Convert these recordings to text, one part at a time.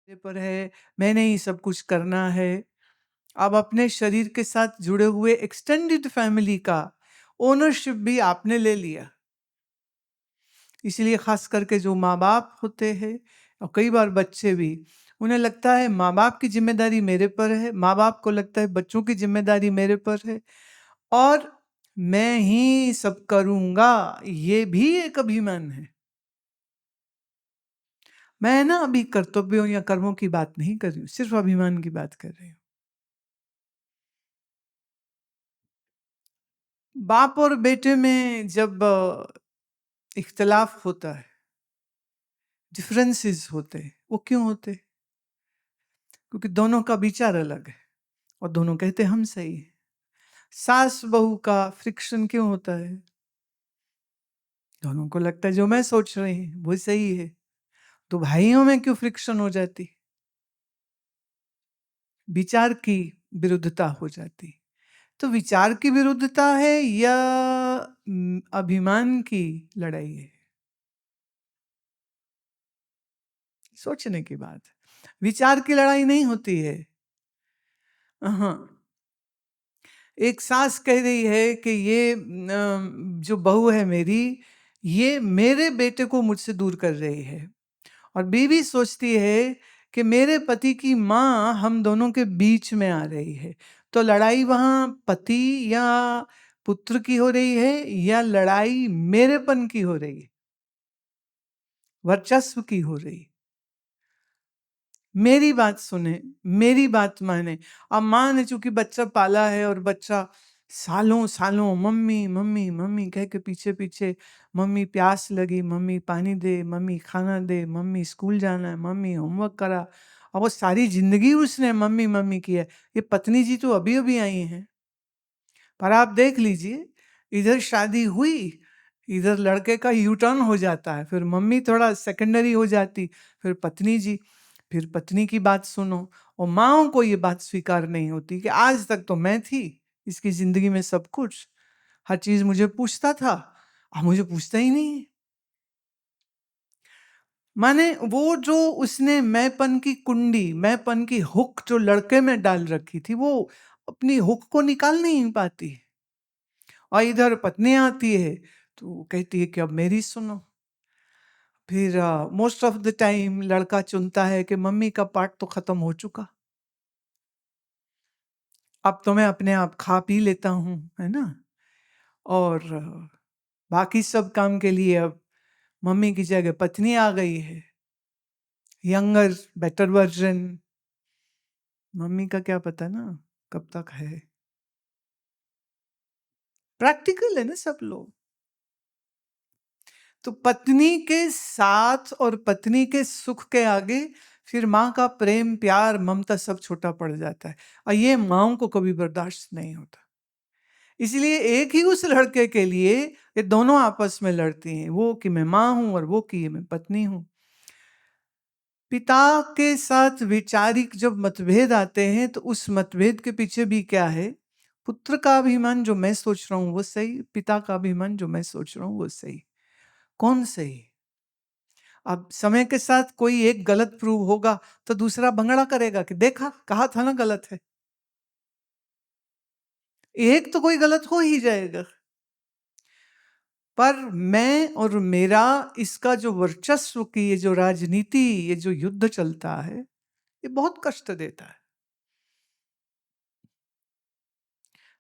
मेरे पर है, मैंने ही सब कुछ करना है। अब अपने शरीर के साथ जुड़े हुए एक्सटेंडेड फैमिली का ओनरशिप भी आपने ले लिया। इसीलिए खास करके जो माँ बाप होते हैं और कई बार बच्चे भी, उन्हें लगता है माँ बाप की जिम्मेदारी मेरे पर है, माँ बाप को लगता है बच्चों की जिम्मेदारी मेरे पर है और मैं ही सब करूंगा। ये भी एक अभिमान है। मैं ना अभी कर्तव्यों या कर्मों की बात नहीं कर रही हूँ, सिर्फ अभिमान की बात कर रही हूँ। बाप और बेटे में जब इख्तिलाफ होता है, डिफरेंसेस होते हैं, वो क्यों होते हैं? क्योंकि दोनों का विचार अलग है और दोनों कहते हम सही है। सास बहू का फ्रिक्शन क्यों होता है? दोनों को लगता है जो मैं सोच रही हूँ वो सही है। तो भाइयों में क्यों फ्रिक्शन हो जाती? विचार की विरुद्धता हो जाती। तो विचार की विरुद्धता है या अभिमान की लड़ाई है? सोचने की बात है। विचार की लड़ाई नहीं होती है। हाँ, एक सास कह रही है कि ये जो बहू है मेरी, ये मेरे बेटे को मुझसे दूर कर रही है। और बीवी सोचती है कि मेरे पति की माँ हम दोनों के बीच में आ रही है। तो लड़ाई वहां पति या पुत्र की हो रही है या लड़ाई मेरेपन की हो रही है, वर्चस्व की हो रही है? मेरी बात सुने, मेरी बात माने। अब माँ ने चूंकि बच्चा पाला है और बच्चा सालों सालों मम्मी मम्मी मम्मी कह के पीछे पीछे, मम्मी प्यास लगी, मम्मी पानी दे, मम्मी खाना दे, मम्मी स्कूल जाना है, मम्मी होमवर्क करा, और वो सारी जिंदगी उसने मम्मी मम्मी की है। ये पत्नी जी तो अभी अभी आई हैं। पर आप देख लीजिए, इधर शादी हुई, इधर लड़के का यू टर्न हो जाता है, फिर मम्मी थोड़ा सेकेंडरी हो जाती, फिर पत्नी जी, फिर पत्नी की बात सुनो। और माँओं को ये बात स्वीकार नहीं होती कि आज तक तो मैं थी इसकी जिंदगी में, सब कुछ, हर चीज मुझे पूछता था, अब मुझे पूछता ही नहीं है। माने वो जो उसने मैंपन की कुंडी, मैंपन की हुक जो लड़के में डाल रखी थी, वो अपनी हुक को निकाल नहीं पाती। और इधर पत्नी आती है तो वो कहती है कि अब मेरी सुनो। फिर मोस्ट ऑफ द टाइम लड़का चुनता है कि मम्मी का पार्ट तो खत्म हो चुका, अब तो मैं अपने आप खा पी लेता हूँ, है ना। और बाकी सब काम के लिए अब मम्मी की जगह पत्नी आ गई है, यंगर बेटर वर्जन। मम्मी का क्या पता ना कब तक है। प्रैक्टिकल है ना सब लोग। तो पत्नी के साथ और पत्नी के सुख के आगे फिर माँ का प्रेम प्यार ममता सब छोटा पड़ जाता है, और ये माँओं को कभी बर्दाश्त नहीं होता। इसलिए एक ही उस लड़के के लिए ये दोनों आपस में लड़ती हैं, वो कि मैं माँ हूं और वो कि मैं पत्नी हूं। पिता के साथ वैचारिक जब मतभेद आते हैं तो उस मतभेद के पीछे भी क्या है? पुत्र का अभिमान जो मैं सोच रहा हूं वो सही, पिता का अभिमान जो मैं सोच रहा हूं वो सही। कौन सही? अब समय के साथ कोई एक गलत प्रूव होगा तो दूसरा बंगड़ा करेगा कि देखा, कहा था ना गलत है। एक तो कोई गलत हो ही जाएगा। पर मैं और मेरा, इसका जो वर्चस्व की ये जो राजनीति, ये जो युद्ध चलता है, ये बहुत कष्ट देता है।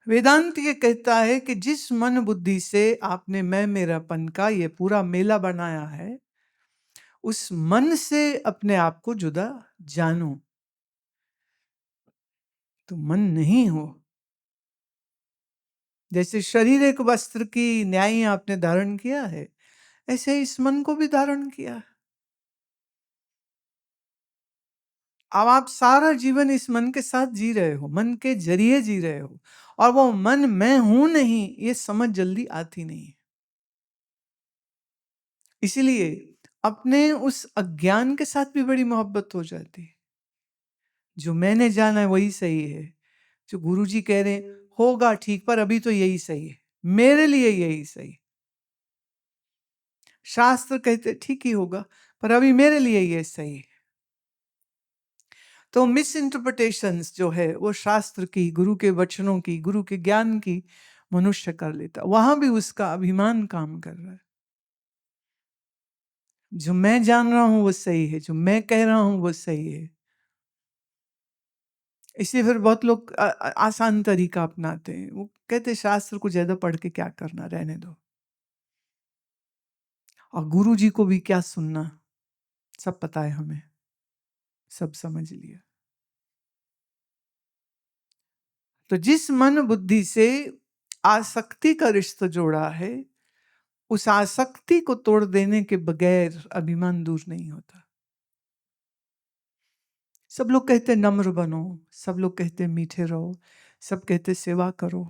वेदांत ये कहता है कि जिस मन बुद्धि से आपने मैं मेरापन का ये पूरा मेला बनाया है, उस मन से अपने आप को जुदा जानो। तो मन नहीं हो। जैसे शरीर एक वस्त्र की न्याय आपने धारण किया है, ऐसे इस मन को भी धारण किया है। अब आप सारा जीवन इस मन के साथ जी रहे हो, मन के जरिए जी रहे हो, और वो मन मैं हूं नहीं, ये समझ जल्दी आती नहीं है। इसीलिए अपने उस अज्ञान के साथ भी बड़ी मोहब्बत हो जाती है। जो मैंने जाना है वही सही है, जो गुरुजी कह रहे हैं होगा ठीक पर अभी तो यही सही है, मेरे लिए यही सही। शास्त्र कहते ठीक ही होगा पर अभी मेरे लिए ये सही है। तो मिस इंटरप्रिटेशंस जो है वो शास्त्र की, गुरु के वचनों की, गुरु के ज्ञान की मनुष्य कर लेता, वहां भी उसका अभिमान काम कर रहा है। जो मैं जान रहा हूं वो सही है, जो मैं कह रहा हूं वो सही है। इसलिए फिर बहुत लोग आसान तरीका अपनाते हैं। वो कहते हैं शास्त्र को ज्यादा पढ़ के क्या करना, रहने दो। और गुरु जी को भी क्या सुनना, सब पता है हमें, सब समझ लिया। तो जिस मन बुद्धि से आसक्ति का रिश्ता जोड़ा है, उस आसक्ति को तोड़ देने के बगैर अभिमान दूर नहीं होता। सब लोग कहते नम्र बनो, सब लोग कहते मीठे रहो, सब कहते सेवा करो,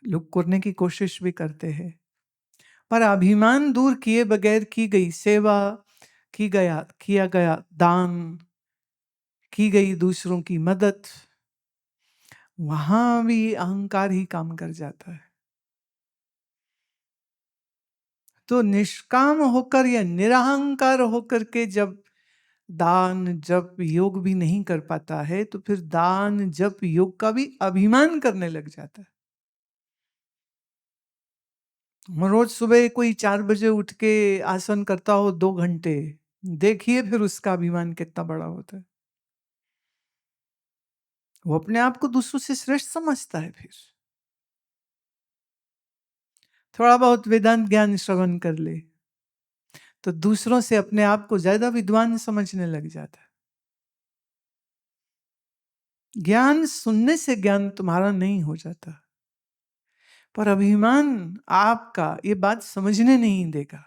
लोग करने की कोशिश भी करते हैं, पर अभिमान दूर किए बगैर की गई सेवा, किया गया दान, की गई दूसरों की मदद, वहां भी अहंकार ही काम कर जाता है। तो निष्काम होकर या निरहंकार होकर के जब दान जप योग भी नहीं कर पाता है, तो फिर दान जप योग का भी अभिमान करने लग जाता है। रोज सुबह कोई 4 बजे उठ के आसन करता हो 2 घंटे, देखिए फिर उसका अभिमान कितना बड़ा होता है। वो अपने आप को दूसरों से श्रेष्ठ समझता है। फिर थोड़ा बहुत वेदांत ज्ञान श्रवण कर ले तो दूसरों से अपने आप को ज्यादा विद्वान समझने लग जाता है। ज्ञान सुनने से ज्ञान तुम्हारा नहीं हो जाता, पर अभिमान आपका ये बात समझने नहीं देगा।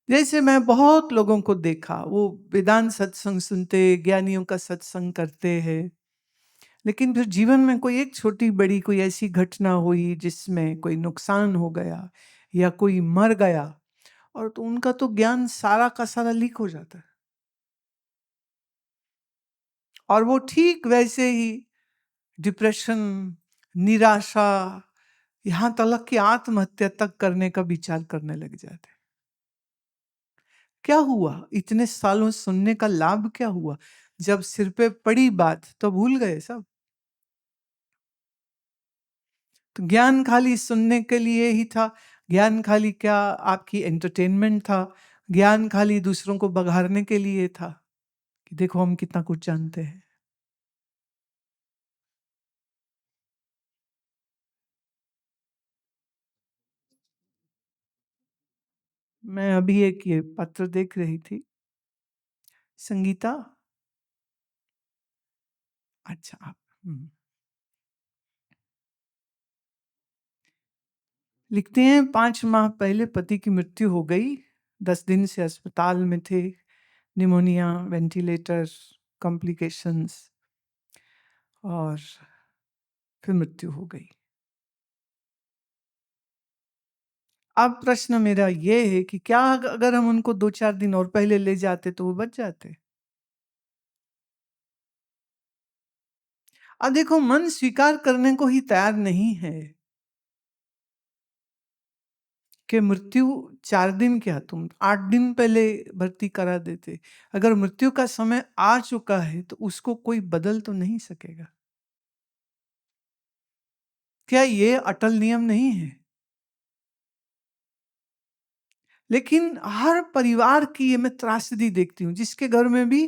जैसे मैं बहुत लोगों को देखा, वो वेदांत सत्संग सुनते, ज्ञानियों का सत्संग करते हैं, लेकिन फिर जीवन में कोई एक छोटी बड़ी कोई ऐसी घटना हुई जिसमें कोई नुकसान हो गया या कोई मर गया, और तो उनका तो ज्ञान सारा का सारा लीक हो जाता है। और वो ठीक वैसे ही डिप्रेशन, निराशा, यहां तक कि आत्महत्या तक करने का विचार करने लग जाते हैं। क्या हुआ? इतने सालों सुनने का लाभ क्या हुआ? जब सिर पे पड़ी बात तो भूल गए सब। तो ज्ञान खाली सुनने के लिए ही था। ज्ञान खाली क्या आपकी एंटरटेनमेंट था? ज्ञान खाली दूसरों को बघारने के लिए था कि देखो हम कितना कुछ जानते हैं। मैं अभी एक ये पत्र देख रही थी, संगीता। अच्छा आप लिखते हैं, 5 माह पहले पति की मृत्यु हो गई। 10 दिन से अस्पताल में थे, निमोनिया, वेंटिलेटर, कॉम्प्लिकेशंस, और फिर मृत्यु हो गई। अब प्रश्न मेरा ये है कि क्या अगर हम उनको 2-4 दिन और पहले ले जाते तो वो बच जाते? अब देखो, मन स्वीकार करने को ही तैयार नहीं है कि मृत्यु 4 दिन क्या, तुम 8 दिन पहले भर्ती करा देते। अगर मृत्यु का समय आ चुका है तो उसको कोई बदल तो नहीं सकेगा। क्या ये अटल नियम नहीं है? लेकिन हर परिवार की ये मैं त्रासदी देखती हूँ, जिसके घर में भी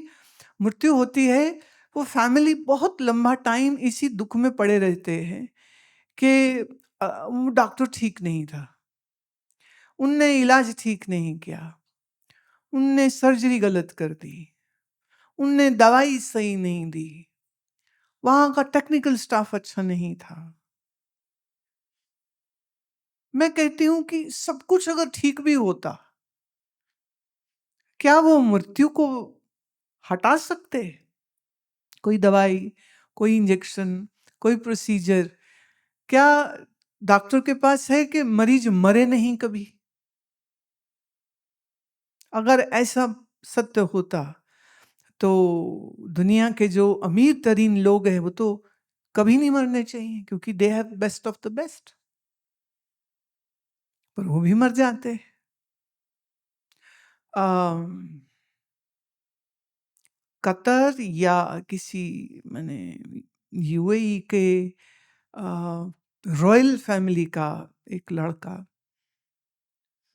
मृत्यु होती है, वो फैमिली बहुत लंबा टाइम इसी दुख में पड़े रहते हैं कि वो डॉक्टर ठीक नहीं था, उनने इलाज ठीक नहीं किया, उनने सर्जरी गलत कर दी, उनने दवाई सही नहीं दी, वहां का टेक्निकल स्टाफ अच्छा नहीं था। मैं कहती हूं कि सब कुछ अगर ठीक भी होता, क्या वो मृत्यु को हटा सकते? कोई दवाई, कोई इंजेक्शन, कोई प्रोसीजर, क्या डॉक्टर के पास है कि मरीज मरे नहीं कभी? अगर ऐसा सत्य होता तो दुनिया के जो अमीर तरीन लोग हैं वो तो कभी नहीं मरने चाहिए, क्योंकि they have best of the best, पर वो भी मर जाते हैं। कतर या किसी माने यूएई के रॉयल फैमिली का एक लड़का,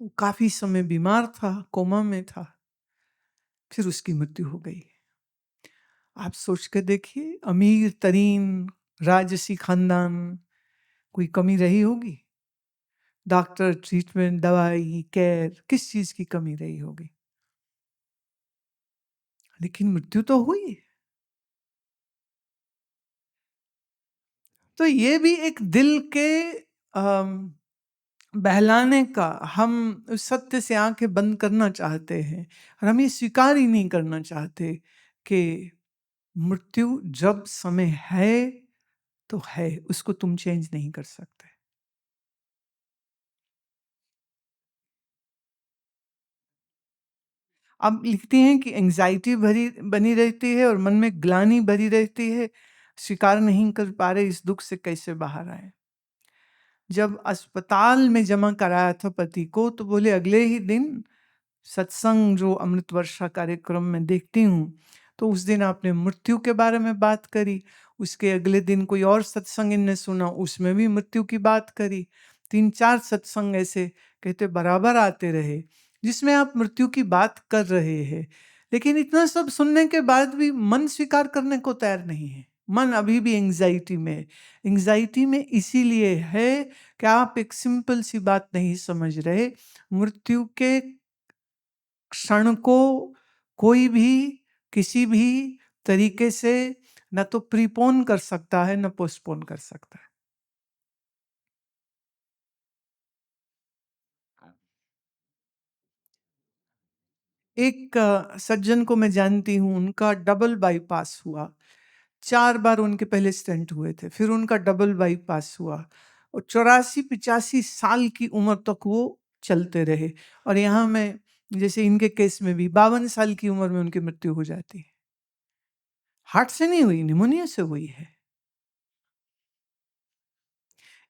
वो काफी समय बीमार था, कोमा में था, फिर उसकी मृत्यु हो गई। आप सोच के देखिए, अमीर तरीन राजसी खानदान, कोई कमी रही होगी? डॉक्टर, ट्रीटमेंट, दवाई, केयर, किस चीज की कमी रही होगी? लेकिन मृत्यु तो हुई। तो ये भी एक दिल के बहलाने का, हम उस सत्य से आंखें बंद करना चाहते हैं और हम ये स्वीकार ही नहीं करना चाहते कि मृत्यु जब समय है तो है, उसको तुम चेंज नहीं कर सकते। अब लिखती हैं कि एंजाइटी भरी बनी रहती है और मन में ग्लानि भरी रहती है, स्वीकार नहीं कर पा रहे इस दुख से कैसे बाहर आए। जब अस्पताल में जमा कराया था पति को, तो बोले अगले ही दिन सत्संग जो अमृत वर्षा कार्यक्रम में देखती हूँ, तो उस दिन आपने मृत्यु के बारे में बात करी, उसके अगले दिन कोई और सत्संग इनने सुना, उसमें भी मृत्यु की बात करी। 3-4 सत्संग ऐसे कहते बराबर आते रहे जिसमें आप मृत्यु की बात कर रहे हैं। लेकिन इतना सब सुनने के बाद भी मन स्वीकार करने को तैयार नहीं है। मन अभी भी एंजाइटी में है। एंजाइटी में इसीलिए है कि आप एक सिंपल सी बात नहीं समझ रहे। मृत्यु के क्षण को कोई भी किसी भी तरीके से न तो प्रीपोन कर सकता है, न पोस्टपोन कर सकता है। एक सज्जन को मैं जानती हूँ, उनका डबल बाईपास हुआ। 4 बार उनके पहले स्टेंट हुए थे, फिर उनका डबल बाईपास हुआ और 84-85 साल की उम्र तक वो चलते रहे। और यहाँ मैं, जैसे इनके केस में भी 52 साल की उम्र में उनकी मृत्यु हो जाती है। हार्ट से नहीं हुई, निमोनिया से हुई है।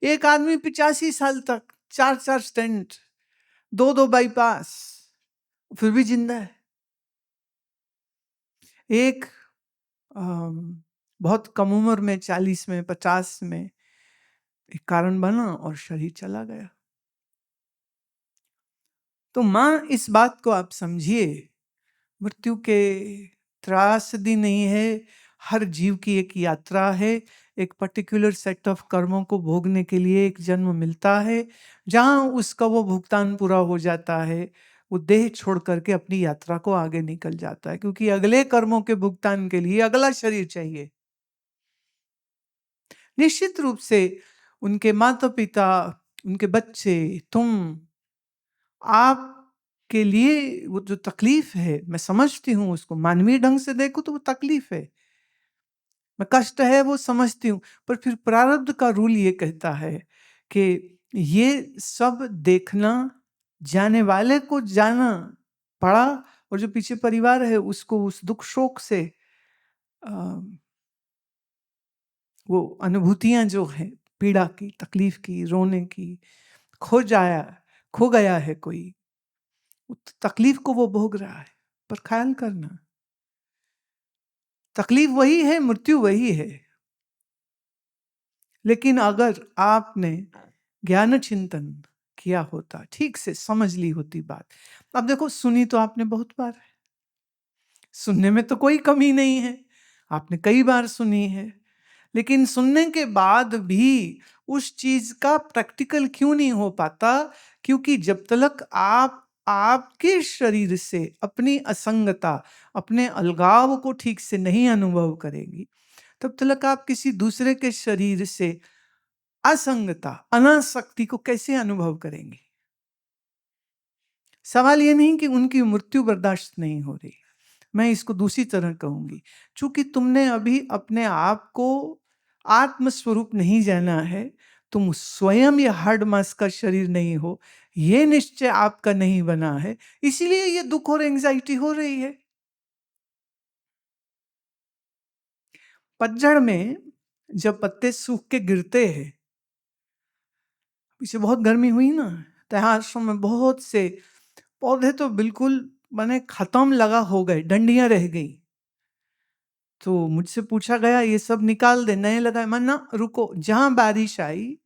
एक आदमी 85 साल तक 4-4 स्टेंट, 2-2 बाईपास, फिर भी जिंदा है। एक बहुत कम उम्र में 40 में 50 में एक कारण बना और शरीर चला गया। तो मां, इस बात को आप समझिए, मृत्यु के त्रासदी नहीं है। हर जीव की एक यात्रा है। एक पर्टिकुलर सेट ऑफ कर्मों को भोगने के लिए एक जन्म मिलता है, जहां उसका वो भुगतान पूरा हो जाता है, वो देह छोड़ करके अपनी यात्रा को आगे निकल जाता है, क्योंकि अगले कर्मों के भुगतान के लिए अगला शरीर चाहिए। निश्चित रूप से उनके माता पिता, उनके बच्चे, तुम, आप के लिए वो जो तकलीफ है, मैं समझती हूँ उसको। मानवीय ढंग से देखो तो वो तकलीफ है, मैं कष्ट है वो समझती हूँ। पर फिर प्रारब्ध का रूल ये कहता है कि ये सब देखना, जाने वाले को जाना पड़ा, और जो पीछे परिवार है उसको उस दुख शोक से अ, वो अनुभूतियां जो है, पीड़ा की, तकलीफ की, रोने की, खो गया है कोई, उस तकलीफ को वो भोग रहा है। पर ख्याल करना, तकलीफ वही है, मृत्यु वही है। लेकिन अगर आपने ज्ञान चिंतन किया होता, ठीक से समझ ली होती बात। अब देखो, सुनी तो आपने बहुत बार है, सुनने में तो कोई कमी नहीं है, आपने कई बार सुनी है। लेकिन सुनने के बाद भी उस चीज का प्रैक्टिकल क्यों नहीं हो पाता? क्योंकि जब तक आप आपके शरीर से अपनी असंगता, अपने अलगाव को ठीक से नहीं अनुभव करेंगी, तब तक आप किसी दूसरे के शरीर से असंगता, अनासक्ति को कैसे अनुभव करेंगे? सवाल ये नहीं कि उनकी मृत्यु बर्दाश्त नहीं हो रही, मैं इसको दूसरी तरह कहूंगी। चूंकि तुमने अभी अपने आप को आत्म स्वरूप नहीं जाना है, तुम स्वयं ये हार्ड मास का शरीर नहीं हो, ये निश्चय आपका नहीं बना है, इसीलिए ये दुख और एंजाइटी हो रही है। पतझड़ में जब पत्ते सूख के गिरते हैं, पीछे बहुत गर्मी हुई ना, तहाशों में बहुत से पौधे तो बिल्कुल माने खत्म लगा हो गए, डंडियां रह गई। तो मुझसे पूछा गया ये सब निकाल दे, नए लगाए। मैं ना रुको, जहाँ बारिश आई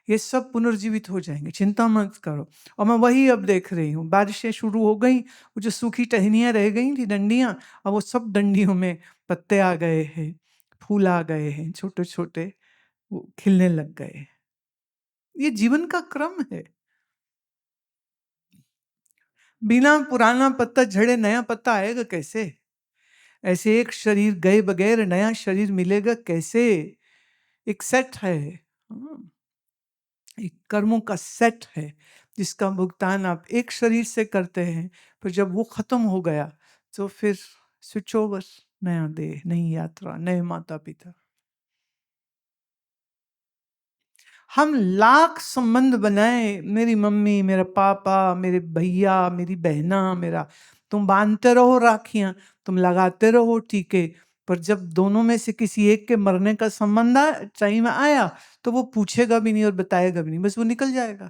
ये सब पुनर्जीवित हो जाएंगे, चिंता मत करो। और मैं वही अब देख रही हूँ, बारिशें शुरू हो गई, वो जो सूखी टहनियाँ रह गई थी, डंडियाँ, अब वो सब डंडियों में पत्ते आ गए हैं, फूल आ गए हैं, छोटे छोटे, वो खिलने लग गए। ये जीवन का क्रम है। बिना पुराना पत्ता झड़े नया पत्ता आएगा कैसे? ऐसे एक शरीर गए बगैर नया शरीर मिलेगा कैसे? एक सेट है, हाँ, एक कर्मों का सेट है जिसका भुगतान आप एक शरीर से करते हैं, फिर जब वो खत्म हो गया तो फिर स्विच ओवर, नया देह, नई यात्रा, नए माता पिता। हम लाख संबंध बनाए, मेरी मम्मी, मेरा पापा, मेरे भैया, मेरी बहना, मेरा, तुम बांधते रहो राखियां, तुम लगाते रहो टीके, पर जब दोनों में से किसी एक के मरने का संबंध टाइम आया तो वो पूछेगा भी नहीं और बताएगा भी नहीं, बस वो निकल जाएगा।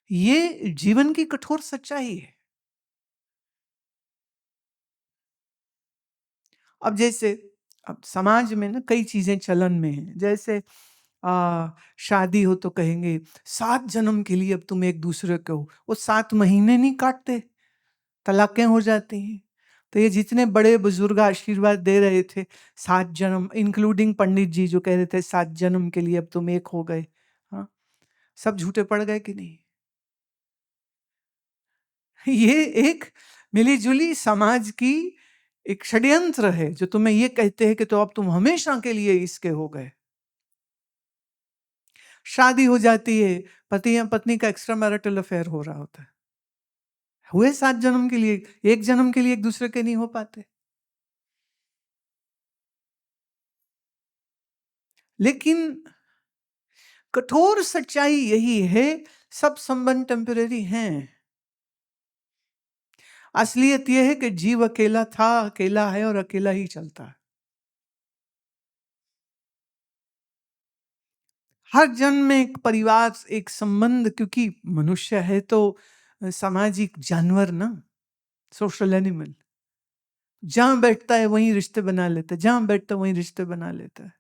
ये जीवन की कठोर सच्चाई है। अब जैसे, अब समाज में ना कई चीजें चलन में हैं, जैसे शादी हो तो कहेंगे 7 जन्म के लिए अब तुम एक दूसरे को हो, वो 7 महीने नहीं काटते, तलाकें हो जाती हैं। तो ये जितने बड़े बुजुर्ग आशीर्वाद दे रहे थे, 7 जन्म, इंक्लूडिंग पंडित जी जो कह रहे थे 7 जन्म के लिए अब तुम एक हो गए, हाँ, सब झूठे पड़ गए कि नहीं? ये एक मिली-जुली समाज की एक षड्यंत्र है जो तुम्हें ये कहते हैं कि तो अब तुम हमेशा के लिए इसके हो गए। शादी हो जाती है, पति या पत्नी का एक्स्ट्रा मैरिटल अफेयर हो रहा होता है। हुए 7 जन्म के लिए, 1 जन्म के लिए एक दूसरे के नहीं हो पाते। लेकिन कठोर सच्चाई यही है, सब संबंध टेम्परेरी हैं। असलियत यह है कि जीव अकेला था, अकेला है और अकेला ही चलता है। हर जन्म में एक परिवार, एक संबंध, क्योंकि मनुष्य है तो सामाजिक जानवर ना, सोशल एनिमल। जहां बैठता है वहीं रिश्ते बना लेता है, जहां बैठता है वहीं रिश्ते बना लेता है।